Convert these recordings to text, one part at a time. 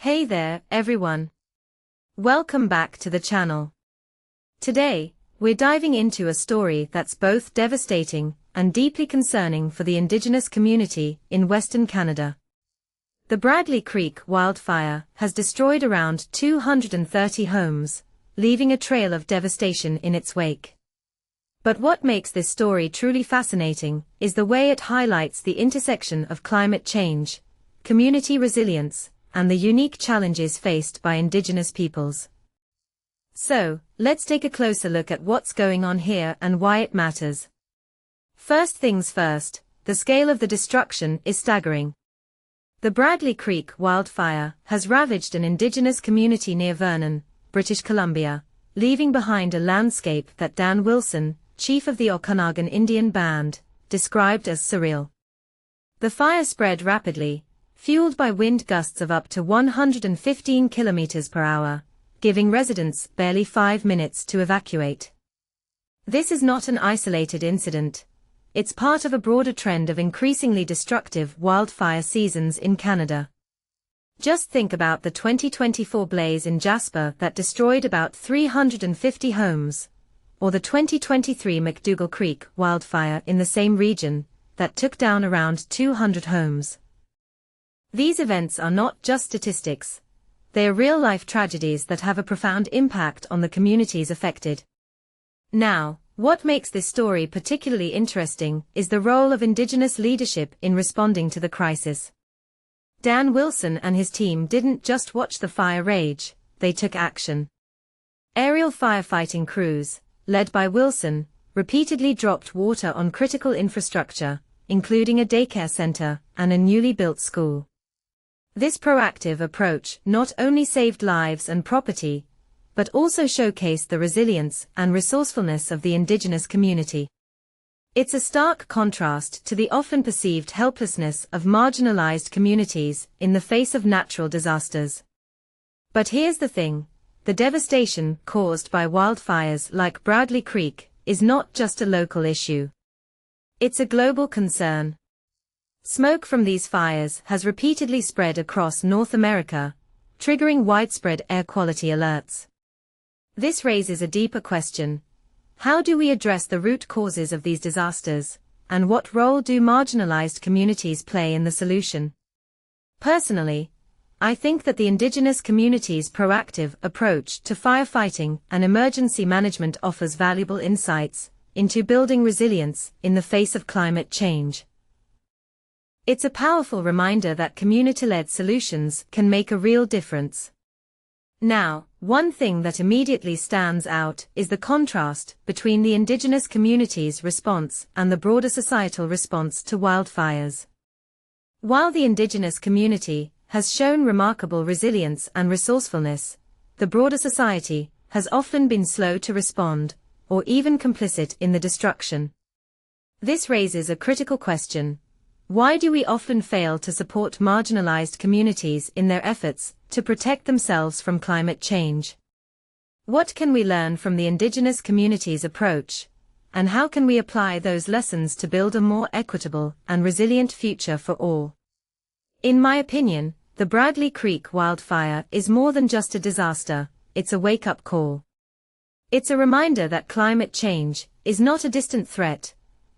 Hey there, everyone. Welcome back to the channel. Today, we're diving into a story that's both devastating and deeply concerning for the Indigenous community in Western Canada. The Bradley Creek wildfire has destroyed around 230 homes, leaving a trail of devastation in its wake. But what makes this story truly fascinating is the way it highlights the intersection of climate change, community resilience, and the unique challenges faced by Indigenous peoples. So, let's take a closer look at what's going on here and why it matters. First things first, the scale of the destruction is staggering. The Bradley Creek wildfire has ravaged an Indigenous community near Vernon, British Columbia, leaving behind a landscape that Dan Wilson, chief of the Okanagan Indian Band, described as surreal. The fire spread rapidly, fueled by wind gusts of up to 115 kilometers per hour, giving residents barely 5 minutes to evacuate. This is not an isolated incident. It's part of a broader trend of increasingly destructive wildfire seasons in Canada. Just think about the 2024 blaze in Jasper that destroyed about 350 homes, or the 2023 McDougall Creek wildfire in the same region that took down around 200 homes. These events are not just statistics. They are real-life tragedies that have a profound impact on the communities affected. Now, what makes this story particularly interesting is the role of Indigenous leadership in responding to the crisis. Dan Wilson and his team didn't just watch the fire rage, they took action. Aerial firefighting crews, led by Wilson, repeatedly dropped water on critical infrastructure, including a daycare center and a newly built school. This proactive approach not only saved lives and property, but also showcased the resilience and resourcefulness of the Indigenous community. It's a stark contrast to the often perceived helplessness of marginalized communities in the face of natural disasters. But here's the thing, the devastation caused by wildfires like Bradley Creek is not just a local issue. It's a global concern. Smoke from these fires has repeatedly spread across North America, triggering widespread air quality alerts. This raises a deeper question. How do we address the root causes of these disasters, and what role do marginalized communities play in the solution? Personally, I think that the Indigenous community's proactive approach to firefighting and emergency management offers valuable insights into building resilience in the face of climate change. It's a powerful reminder that community-led solutions can make a real difference. Now, one thing that immediately stands out is the contrast between the Indigenous community's response and the broader societal response to wildfires. While the Indigenous community has shown remarkable resilience and resourcefulness, the broader society has often been slow to respond, or even complicit in the destruction. This raises a critical question. Why do we often fail to support marginalized communities in their efforts to protect themselves from climate change? What can we learn from the Indigenous community's approach, and how can we apply those lessons to build a more equitable and resilient future for all? In my opinion, the Bradley Creek wildfire is more than just a disaster, it's a wake-up call. It's a reminder that climate change is not a distant threat,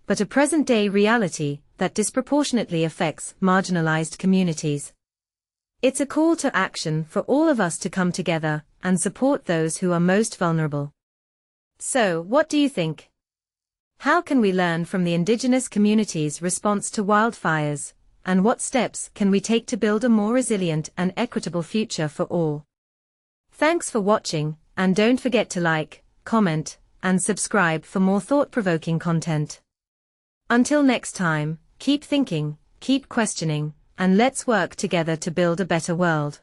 but a present-day reality that disproportionately affects marginalized communities. It's a call to action for all of us to come together and support those who are most vulnerable. So, what do you think? How can we learn from the Indigenous community's response to wildfires, and what steps can we take to build a more resilient and equitable future for all? Thanks for watching, and don't forget to like, comment, and subscribe for more thought-provoking content. Until next time, keep thinking, keep questioning, and let's work together to build a better world.